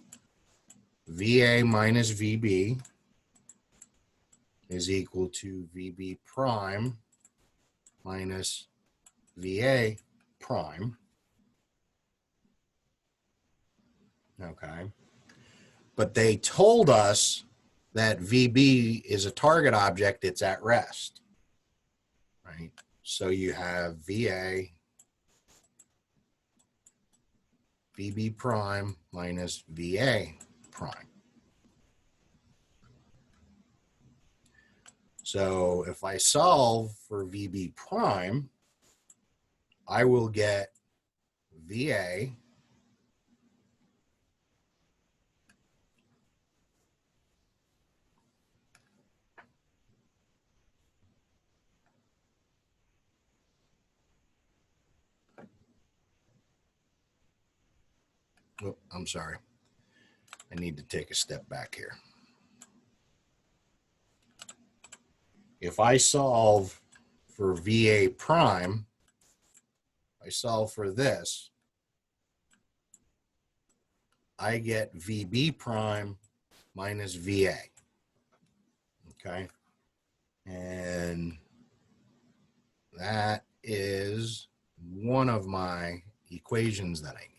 VA minus VB is equal to VB prime minus VA prime. Okay. But they told us that VB is a target object, it's at rest. right? So you have VA, VB prime minus VA prime. So if I solve for VB prime, I will get VA oh, I'm sorry. I need to take a step back here. If I solve for VA prime, I solve for this, I get VB prime minus VA. Okay. And that is one of my equations that I need.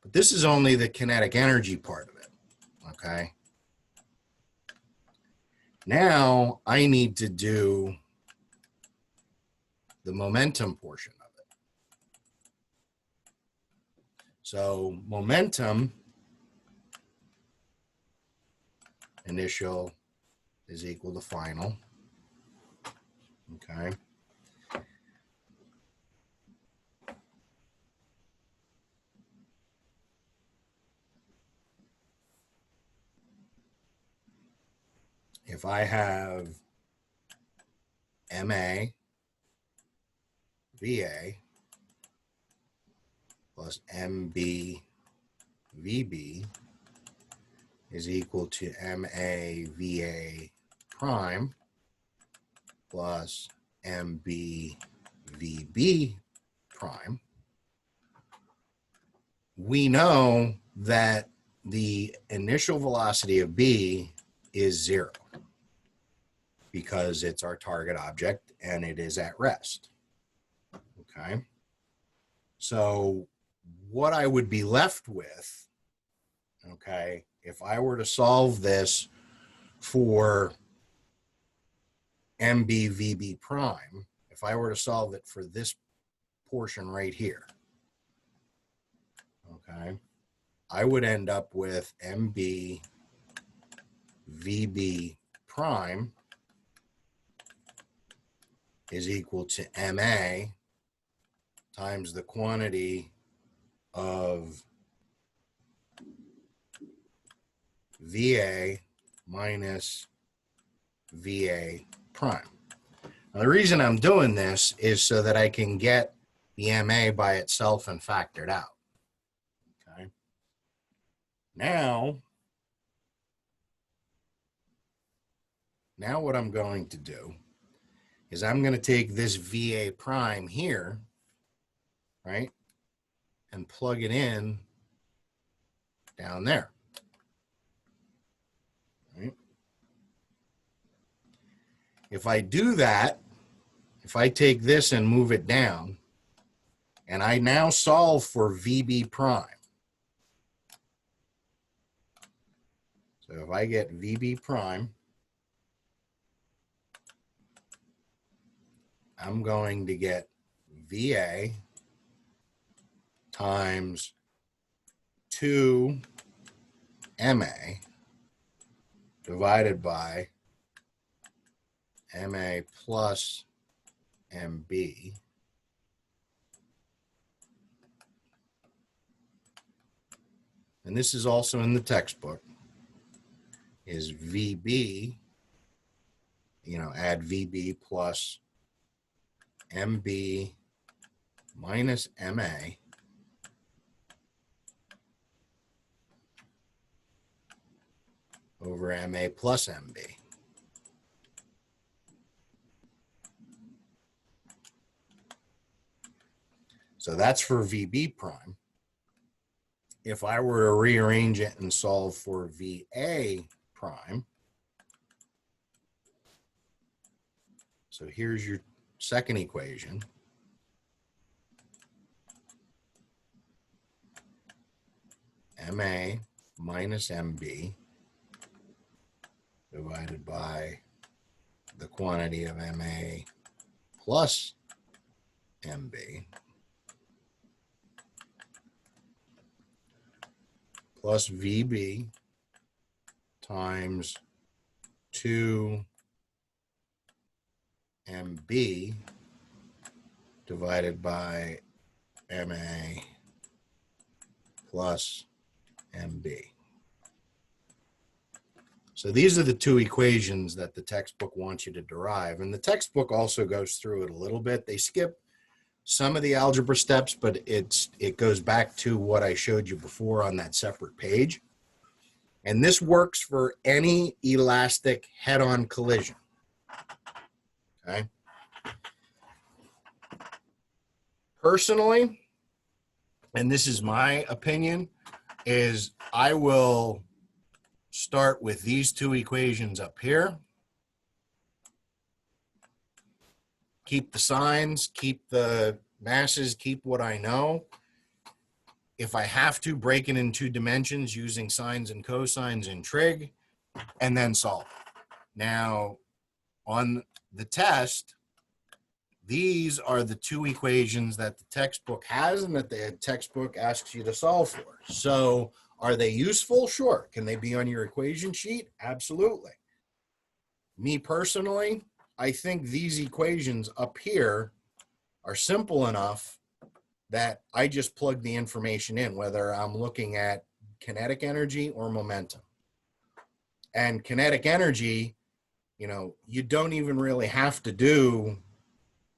But this is only the kinetic energy part of it. Okay. Now I need to do the momentum portion of it. So momentum initial is equal to final. Okay. If I have MA VA plus MB VB is equal to MA VA prime plus MB VB prime, we know that the initial velocity of B is 0 because it's our target object and it is at rest. Okay. So what I would be left with, okay, if I were to solve this for MBVB prime, if I were to solve it for this portion right here, okay, I would end up with MBVB prime is equal to MA times the quantity of VA minus VA prime. Now, the reason I'm doing this is so that I can get the MA by itself and factor it out. Okay. Now what I'm going to do is I'm going to take this VA prime here, right, and plug it in down there. Right. If I do that, if I take this and move it down, and I now solve for VB prime. So if I get VB prime, I'm going to get VA times 2 MA divided by MA plus MB and this is also in the textbook, is VB, add VB plus MB minus MA over MA plus MB. So that's for VB prime. If I were to rearrange it and solve for VA prime, so here's your second equation. MA minus MB divided by the quantity of MA plus MB plus VB times 2 MB divided by MA plus MB. So these are the two equations that the textbook wants you to derive. And the textbook also goes through it a little bit. They skip some of the algebra steps, but it goes back to what I showed you before on that separate page. And this works for any elastic head-on collision. Okay. Personally, and this is my opinion, is I will start with these two equations up here. Keep the signs, keep the masses, keep what I know. If I have to, break it in 2 dimensions using sines and cosines in trig, and then solve. Now, on the test, these are the 2 equations that the textbook has and that the textbook asks you to solve for. So are they useful? Sure. Can they be on your equation sheet? Absolutely. Me personally, I think these equations up here are simple enough that I just plug the information in, whether I'm looking at kinetic energy or momentum. And kinetic energy, you know, you don't even really have to do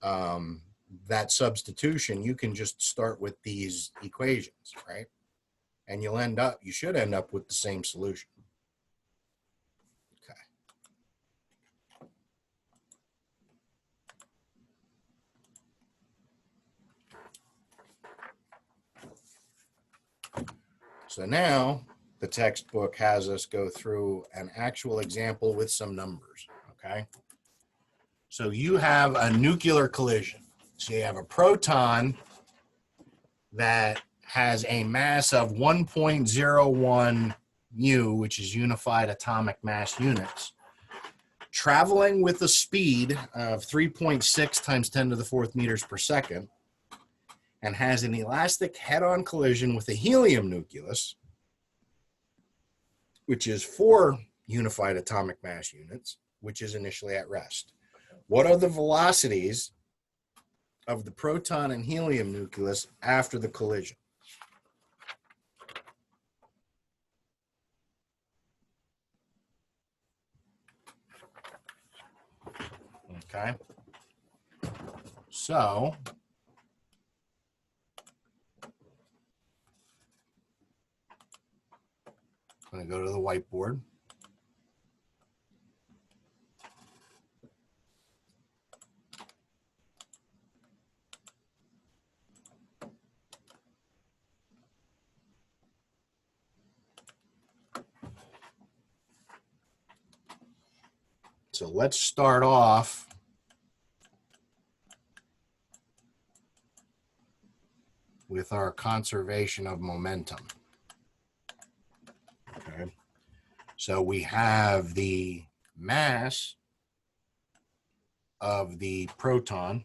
that substitution. You can just start with these equations, right? And you should end up with the same solution. Okay. So now the textbook has us go through an actual example with some numbers, okay? So you have a nuclear collision. So you have a proton that has a mass of 1.01 mu, which is unified atomic mass units, traveling with a speed of 3.6 times 10 to the 4th meters per second, and has an elastic head-on collision with a helium nucleus, which is 4 unified atomic mass units, which is initially at rest. What are the velocities of the proton and helium nucleus after the collision? Okay. So I'm going to go to the whiteboard. So let's start off with our conservation of momentum. Okay. So we have the mass of the proton,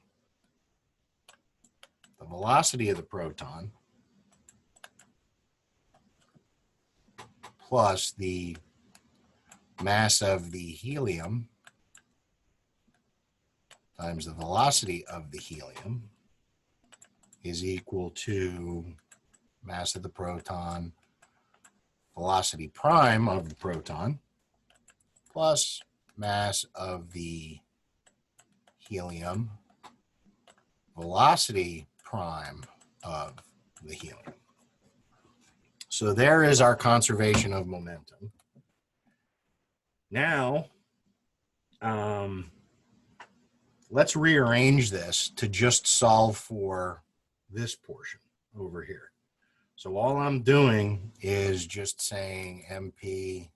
the velocity of the proton, plus the mass of the helium times the velocity of the helium is equal to mass of the proton, velocity prime of the proton, plus mass of the helium, velocity prime of the helium. So there is our conservation of momentum. Now, let's rearrange this to just solve for this portion over here. So all I'm doing is just saying MP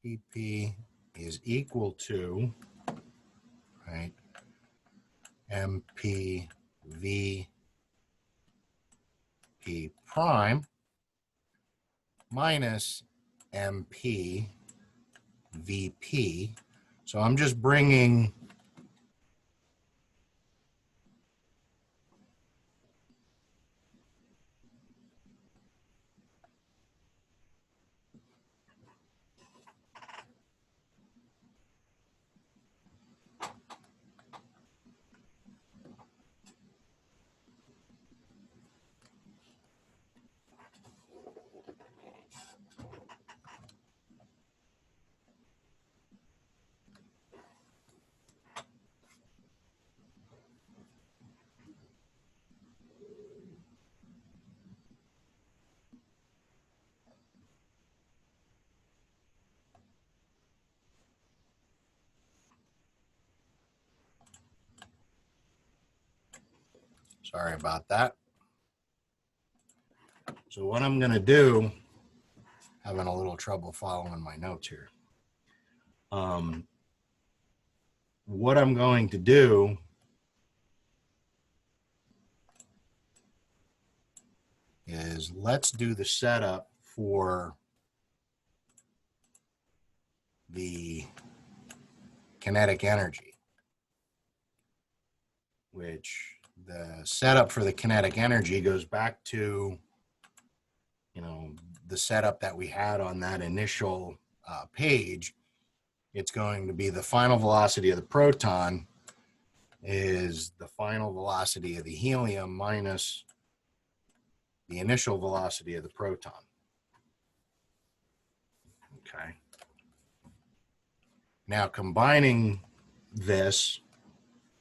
PP is equal to, right, MP V P prime minus MP VP. So I'm just bringing Sorry about that. So what I'm going to do, having a little trouble following my notes here. What I'm going to do is let's do the setup for the kinetic energy, which the setup for the kinetic energy goes back to, the setup that we had on that initial page. It's going to be the final velocity of the proton is the final velocity of the helium minus the initial velocity of the proton. Okay. Now combining this,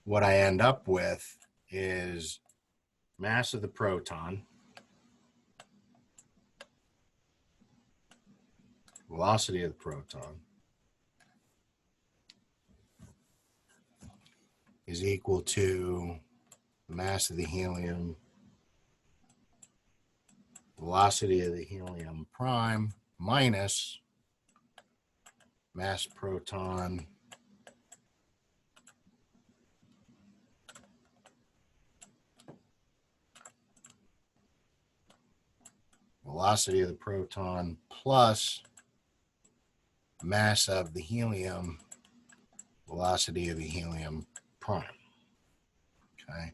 what I end up with is mass of the proton, velocity of the proton, is equal to the mass of the helium, velocity of the helium prime, minus mass proton velocity of the proton plus mass of the helium, velocity of the helium prime. Okay.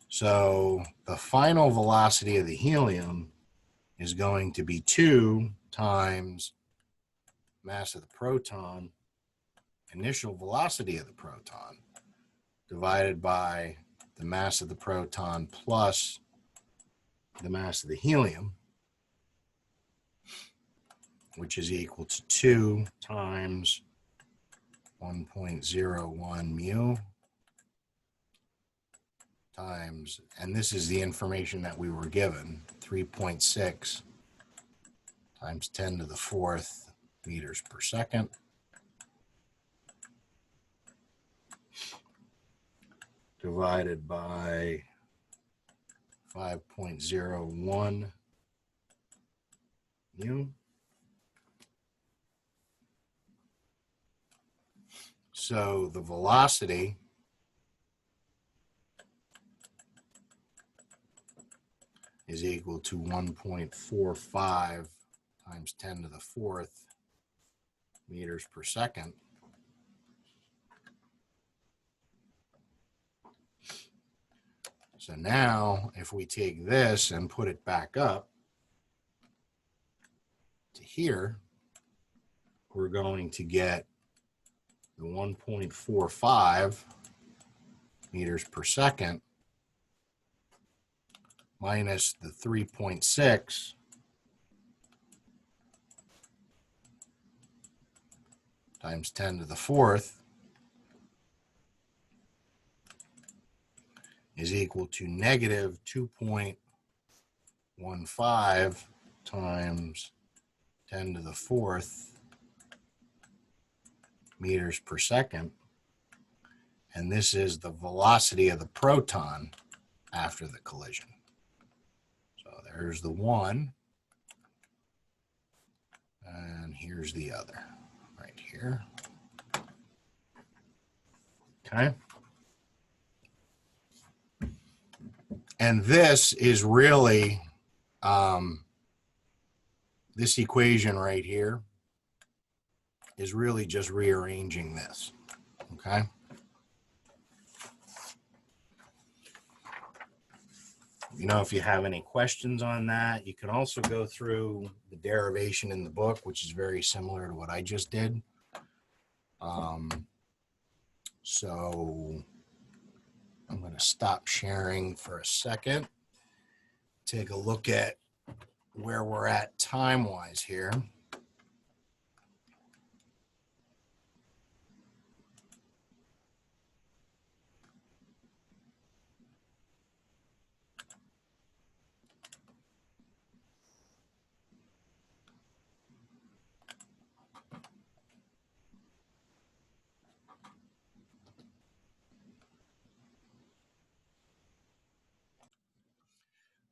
So the final velocity of the helium is going to be 2 times mass of the proton, initial velocity of the proton, divided by the mass of the proton plus the mass of the helium, which is equal to 2 times 1.01 mu times, and this is the information that we were given, 3.6 times 10 to the 4th meters per second, divided by 5.01 mu. So the velocity is equal to 1.45 times 10 to the 4th meters per second. So now if we take this and put it back up to here, we're going to get the 1.45 meters per second minus the 3.6 times 10 to the 4th is equal to negative 2.15 times 10 to the 4th meters per second. And this is the velocity of the proton after the collision. So there's the one, and here's the other right here. Okay. And this is really, this equation right here is really just rearranging this, okay? If you have any questions on that, you can also go through the derivation in the book, which is very similar to what I just did. So I'm going to stop sharing for a second, take a look at where we're at time-wise here.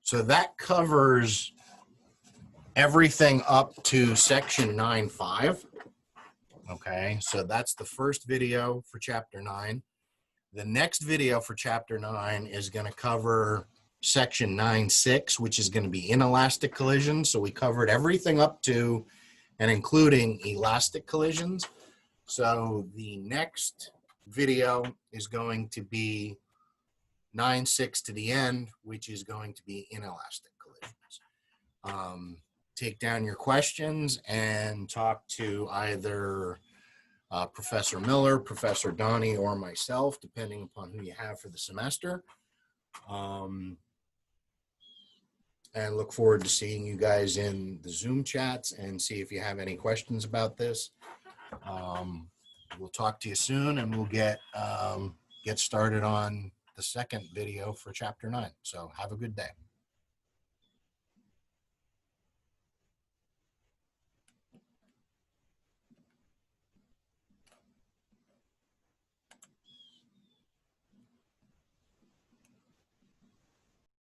So that covers everything up to section 9.5. Okay, so that's the first video for chapter 9. The next video for chapter 9 is going to cover section 9.6, which is going to be inelastic collisions. So we covered everything up to and including elastic collisions. So the next video is going to be 9.6 to the end, which is going to be inelastic collisions. Take down your questions and talk to either Professor Miller, Professor Donnie, or myself, depending upon who you have for the semester. And look forward to seeing you guys in the Zoom chats and see if you have any questions about this. We'll talk to you soon, and we'll get started on the second video for chapter 9. So have a good day.